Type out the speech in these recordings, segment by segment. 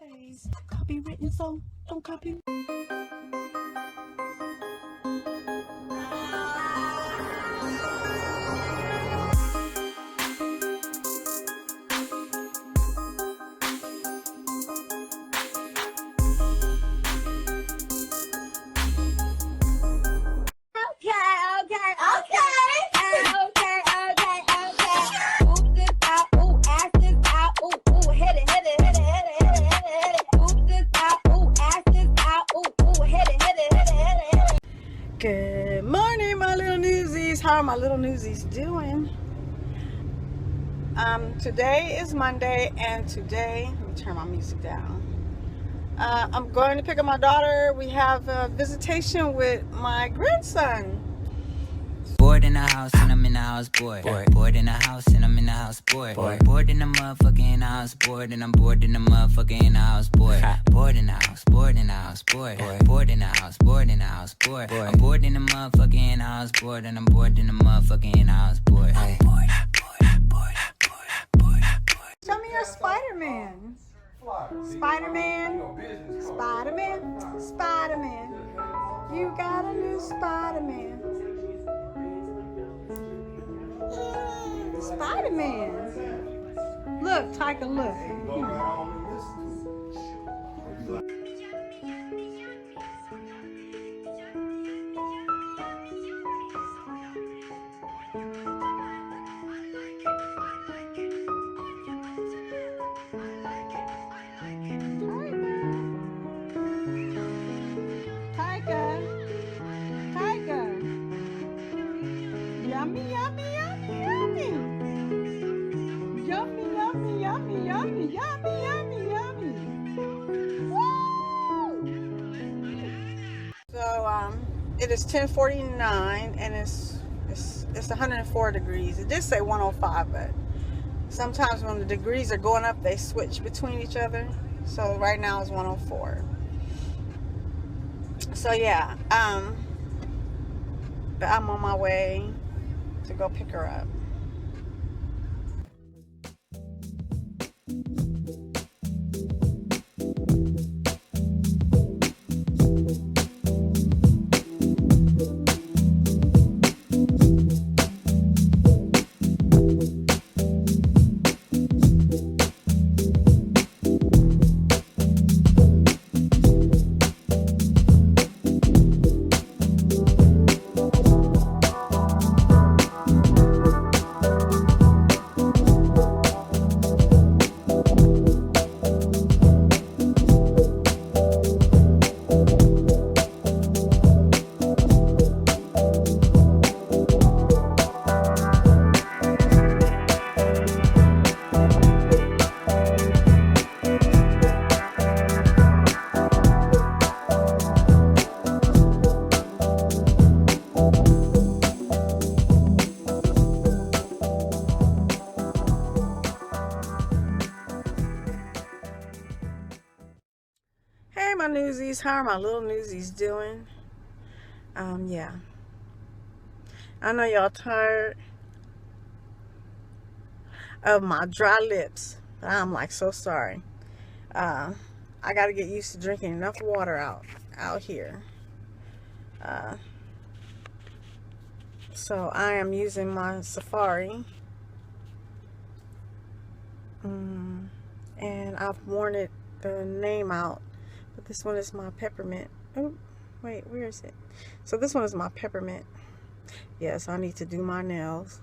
Days. Copywritten, so don't copy. Good morning, my little newsies. How are my little newsies doing? Today is Monday, and today, let me turn my music down. I'm going to pick up my daughter. We have a visitation with my grandson. Bored in the house and I'm in the house bored. Bored in the house and I'm in the house bored. Bored in the motherfucking house bored and I'm bored in the motherfucking house bored. Bored in the house, bored in the house bored. Bored in the house, bored in the house bored. I'm bored in the motherfucking house bored and I'm bored in the motherfucking house bored. Show me your Spider-Man. Spider-Man. Spider-Man. Spider-Man. You got a new Spider-Man. Spider-Man. Look, Tiger, look. Tiger. Yummy, yummy, yummy, yummy. Yummy, yummy, yummy, yummy, yummy, yummy, yummy. Woo! So it is 10:49 and it's 104 degrees. It did say 105, but sometimes when the degrees are going up, they switch between each other. So right now it's 104. So yeah, but I'm on my way to go pick her up. Hey, my newsies. How are my little newsies doing? Yeah. I know y'all tired of my dry lips, but I'm like so sorry. I got to get used to drinking enough water out here. So I am using my Safari. And I've worn the name out. But this one is my peppermint. Oh, wait, where is it? So this one is my peppermint. Yes, I need to do my nails.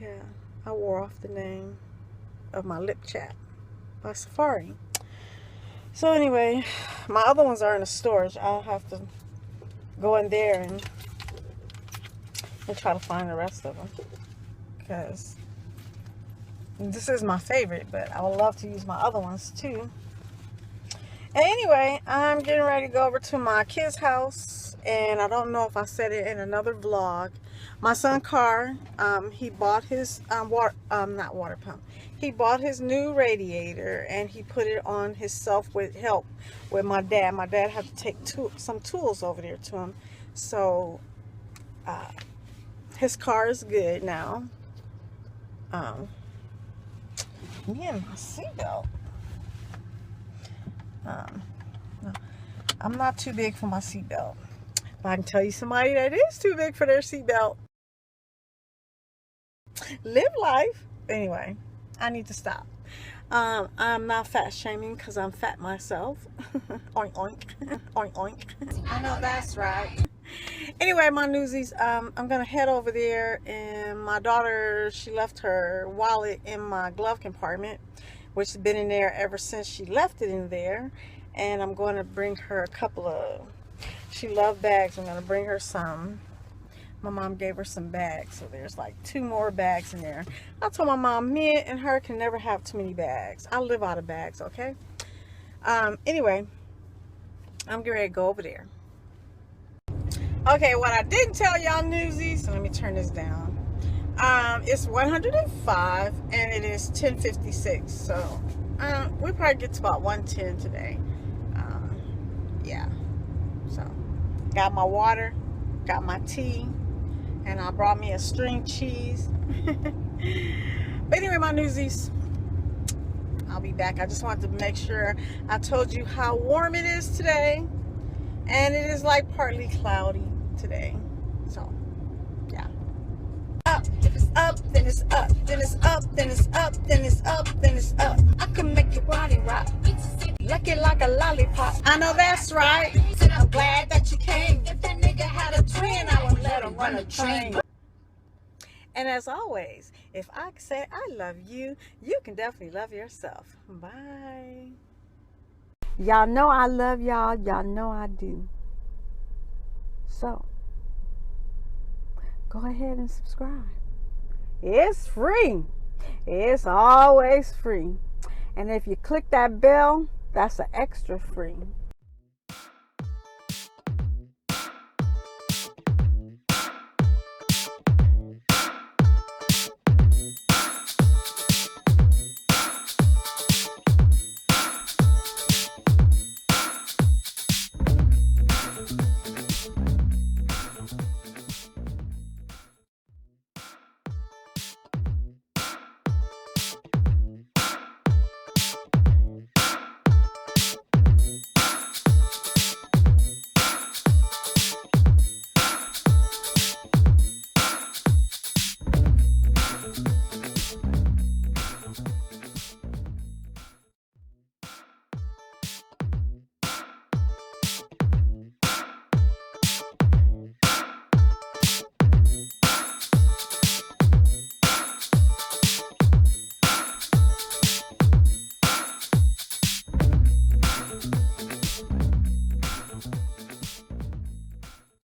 Yeah, I wore off the name of my lip chat by Safari. So anyway, my other ones are in the storage. I'll have to go in there and try to find the rest of them, because this is my favorite, but I would love to use my other ones too. And anyway, I'm getting ready to go over to my kid's house, and I don't know if I said it in another vlog. My son Carr, he bought his not water pump. He bought his new radiator, and he put it on himself with help with my dad. My dad had to take some tools over there to him. So his car is good now. Me and my seatbelt. No, I'm not too big for my seatbelt. But I can tell you somebody that is too big for their seatbelt. Live life. Anyway, I need to stop. I'm not fat shaming because I'm fat myself. Oink, oink. Oink, oink. I know that's right. Anyway, my newsies, I'm going to head over there, and my daughter, she left her wallet in my glove compartment, which has been in there ever since she left it in there. And I'm going to bring her a couple of, she loved bags. I'm going to bring her some. My mom gave her some bags, so there's like 2 more bags in there. I told my mom, me and her can never have too many bags. I live out of bags, okay? Anyway, I'm getting ready to go over there. Okay, what I didn't tell y'all newsies, so let me turn this down. It's 105 and it is 10:56, so we probably get to about 110 today. Yeah, so got my water, got my tea, and I brought me a string cheese. But anyway, my newsies, I'll be back. I just wanted to make sure I told you how warm it is today, and it is like partly cloudy today. So yeah, up, if it's up, then it's up, then it's up, then it's up, then it's up, then it's up. I can make your body rock, lick it like a lollipop. I know that's right. I'm glad that you came. If that nigga had a twin, I would let him run a train. And as always, if I say I love you, you can definitely love yourself. Bye. Y'all know I love y'all. Y'all know I do. So, go ahead and subscribe. It's free. It's always free. And if you click that bell, that's an extra free.